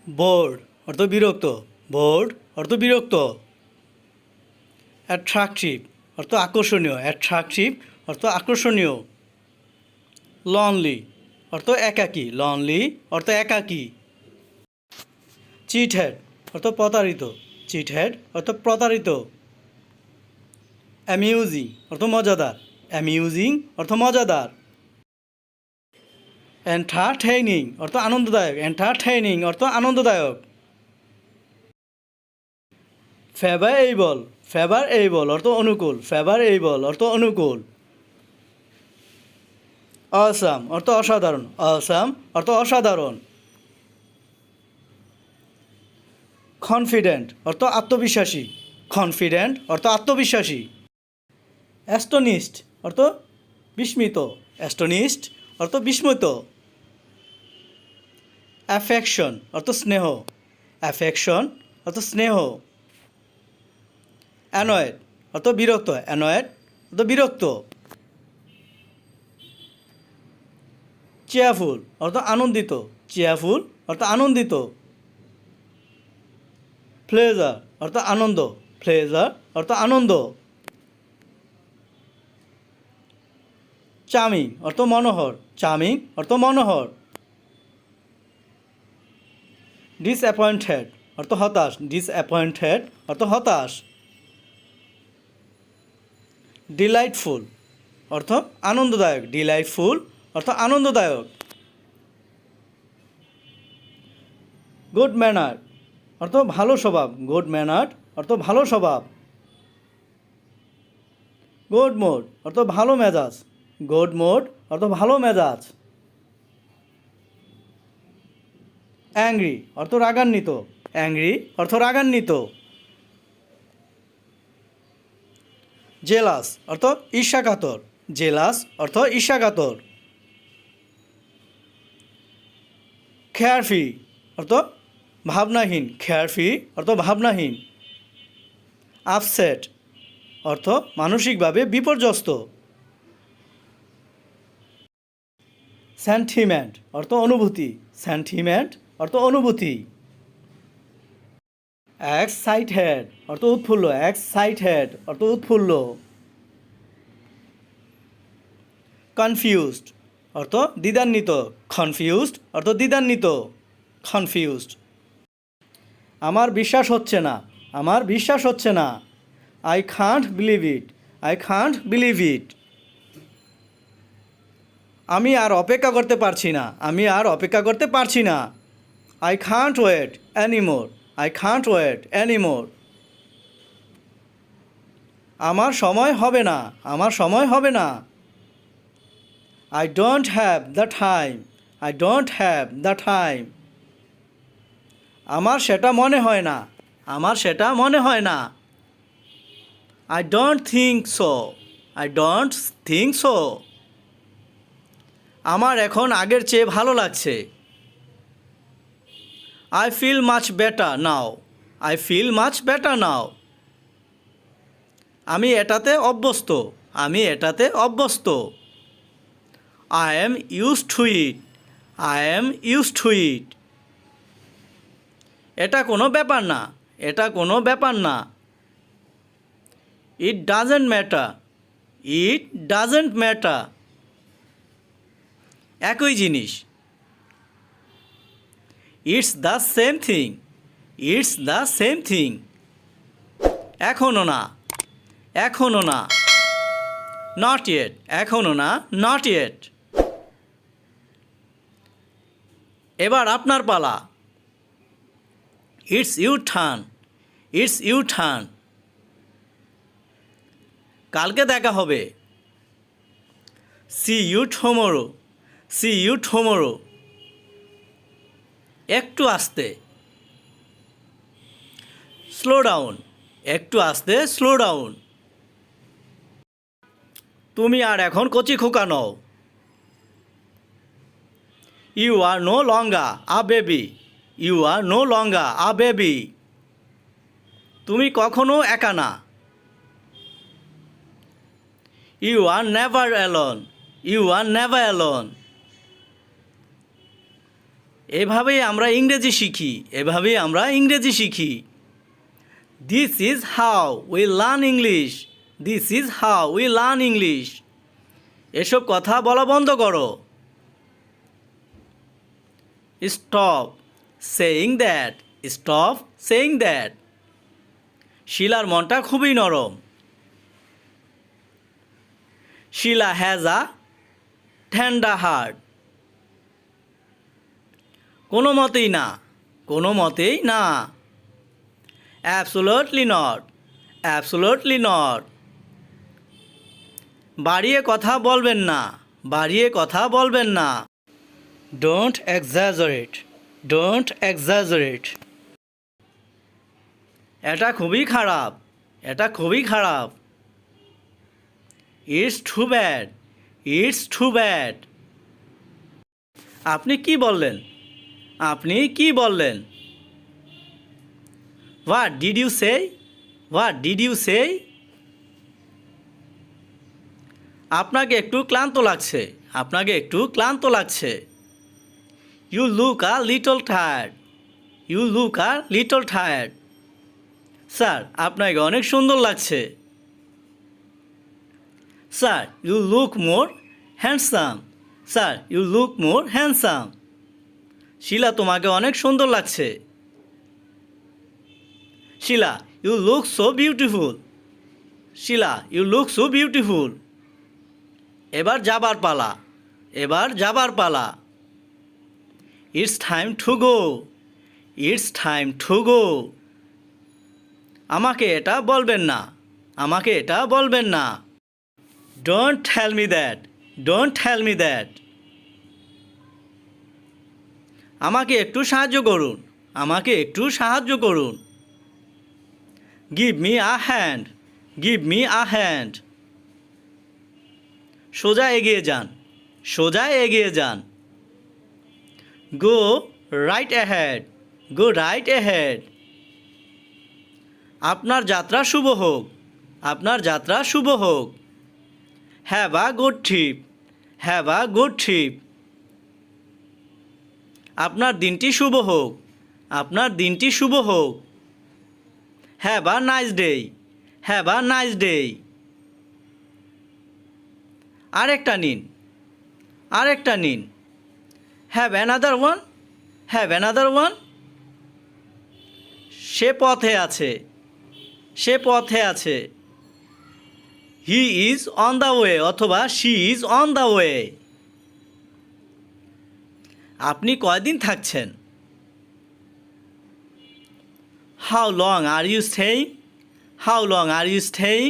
Board অর্থ বিরক্ত, board অর্থ বিরক্ত। অ্যাট্রাকটিভ অর্থ আকর্ষণীয়, অ্যাট্রাকটিভ অর্থ আকর্ষণীয়। লনলি অর্থ একাকী, লনলি অর্থ একাকী। চিটহেড অর্থ প্রতারিত, চিটহেড অর্থ প্রতারিত। অ্যামিউজিং অর্থ মজাদার, অ্যামিউজিং অর্থ মজাদার। এন্টারটেইনিং অর্থ আনন্দদায়ক, এন্টারটেইনিং অর্থ আনন্দদায়ক। ফেভারেবল, ফেভারেবল অর্থ অনুকূল, ফেভারেবল অর্থ অনুকূল। অসাম অর্থ অসাধারণ, অসাম অর্থ অসাধারণ। কনফিডেন্ট অর্থ আত্মবিশ্বাসী, কনফিডেন্ট অর্থ আত্মবিশ্বাসী। অ্যাস্টনিশড অর্থ বিস্মিত, অ্যাস্টনিশড অর্থ বিস্মিত। অ্যাফেকশন অর্থ স্নেহ, অ্যাফেকশন অর্থ স্নেহ। অ্যানয়েড অর্থ বিরক্ত, অ্যানয়েড অর্থ বিরক্ত। চেয়ারফুল অর্থ আনন্দিত, চেয়ারফুল অর্থ আনন্দিত। প্লেজার অর্থ আনন্দ, প্লেজার অর্থ আনন্দ। চার্মিং অর্থ মনোহর, চার্মিং অর্থ মনোহর। ডিসঅ্যাপয়েন্টেড অর্থ হতাশ, ডিসঅ্যাপয়েন্টেড অর্থ হতাশ। ডিলাইটফুল অর্থ আনন্দদায়ক, ডিলাইটফুল অর্থ আনন্দদায়ক। গুড ম্যানার অর্থ ভালো স্বভাব, গুড ম্যানার অর্থ ভালো স্বভাব। গুড মুড অর্থ ভালো মেজাজ, গুড মুড অর্থ ভালো মেজাজ। অ্যাংরি অর্থ রাগান্বিত, অ্যাংরি অর্থ রাগান্বিত। জেলাস অর্থ ঈর্ষাকাতর, জেলাস অর্থ ঈর্ষাকাতর। কেয়ারফ্রি অর্থ ভাবনাহীন, কেয়ারফ্রি অর্থ ভাবনাহীন। আপসেট অর্থ মানসিকভাবে বিপর্যস্ত। সেন্টিমেন্ট অর্থ অনুভূতি, সেন্টিমেন্ট অর্থ অনুভূতি। এক্সাইটেড অর্থ উৎফুল্ল, এক্সাইটেড অর্থ উৎফুল্ল। কনফিউজড অর্থ দ্বিধান্বিত, কনফিউজড অর্থ দ্বিধান্বিত, কনফিউজড। আমার বিশ্বাস হচ্ছে না, আমার বিশ্বাস হচ্ছে না। I can't believe it, I can't believe it. আমি আর অপেক্ষা করতে পারছি না, আমি আর অপেক্ষা করতে পারছি না। I can't wait anymore, I can't wait anymore. আমার সময় হবে না, আমার সময় হবে না। I don't have the time, I don't have the time. আমার সেটা মনে হয় না, আমার সেটা মনে হয় না। I don't think so, I don't think so. আমার এখন আগের চেয়ে ভালো লাগছে। I feel much better now, I feel much better now. আমি এটাতে অভ্যস্ত, আমি এটাতে অভ্যস্ত। I am used to it, I am used to it. এটা কোনো ব্যাপার না, এটা কোনো ব্যাপার না। It doesn't matter, it doesn't matter. একই জিনিস। It's the same thing, it's the same thing. এখনও না, এখনও না। নট ইয়েট, এখনও না, নট ইয়েট। এবার আপনার পালা। It's your turn, it's your turn. কালকে দেখা হবে। See you tomorrow, see you tomorrow. একটু আস্তে। স্লো ডাউন, একটু আস্তে, স্লো ডাউন। তুমি আর এখন কচি খোকা নও। You are no longer a baby, you are no longer a baby. তুমি কখনো একা না। You are never alone, you are never alone. এভাবেই আমরা ইংরেজি শিখি, এভাবেই আমরা ইংরেজি শিখি। This is how we learn English, this is how we learn English. এসব কথা বলা বন্ধ করো। Stop saying that, stop saying that. শিলার মনটা খুবই নরম। Sheela has a tender heart. কোনো মতেই না, কোনো মতেই না। Absolutely not, absolutely not. বাড়িয়ে কথা বলবেন না, বাড়িয়ে কথা বলবেন না। Don't exaggerate, don't exaggerate. এটা খুবই খারাপ, এটা খুবই খারাপ। It's too bad, it's too bad. আপনি কি বললেন, আপনি কি বললেন? What did you say, what did you say? আপনাকে একটু ক্লান্ত লাগছে, আপনাকে একটু ক্লান্ত লাগছে। You look a little tired, you look a little tired. Sir আপনাকে অনেক সুন্দর লাগছে। Sir you look more handsome, sir you look more handsome. Shila তোমাকে অনেক সুন্দর লাগছে। Shila you look so beautiful, Shila you look so beautiful. এবার যাবার পালা, এবার যাবার পালা। It's time to go, it's time to go. আমাকে এটা বলবেন না, আমাকে এটা বলবেন না। Don't tell me that, don't tell me that. আমাকে একটু সাহায্য করুন, আমাকে একটু সাহায্য করুন। Give me a hand, give me a hand. সোজা এগিয়ে যান, সোজা এগিয়ে যান। Go right ahead, go right ahead. আপনার যাত্রা শুভ হোক, আপনার যাত্রা শুভ হোক। Have a good trip, have a good trip. আপনার দিনটি শুভ হোক, আপনার দিনটি শুভ হোক। Have a nice day, have a nice day. আরেকটা নিন, আরেকটা নিন। Have another one, have another one. সে পথে আছে, সে পথে আছে। He is on the way অথবা she is on the way. আপনি কয়দিন থাকছেন? How long are you staying, how long are you staying.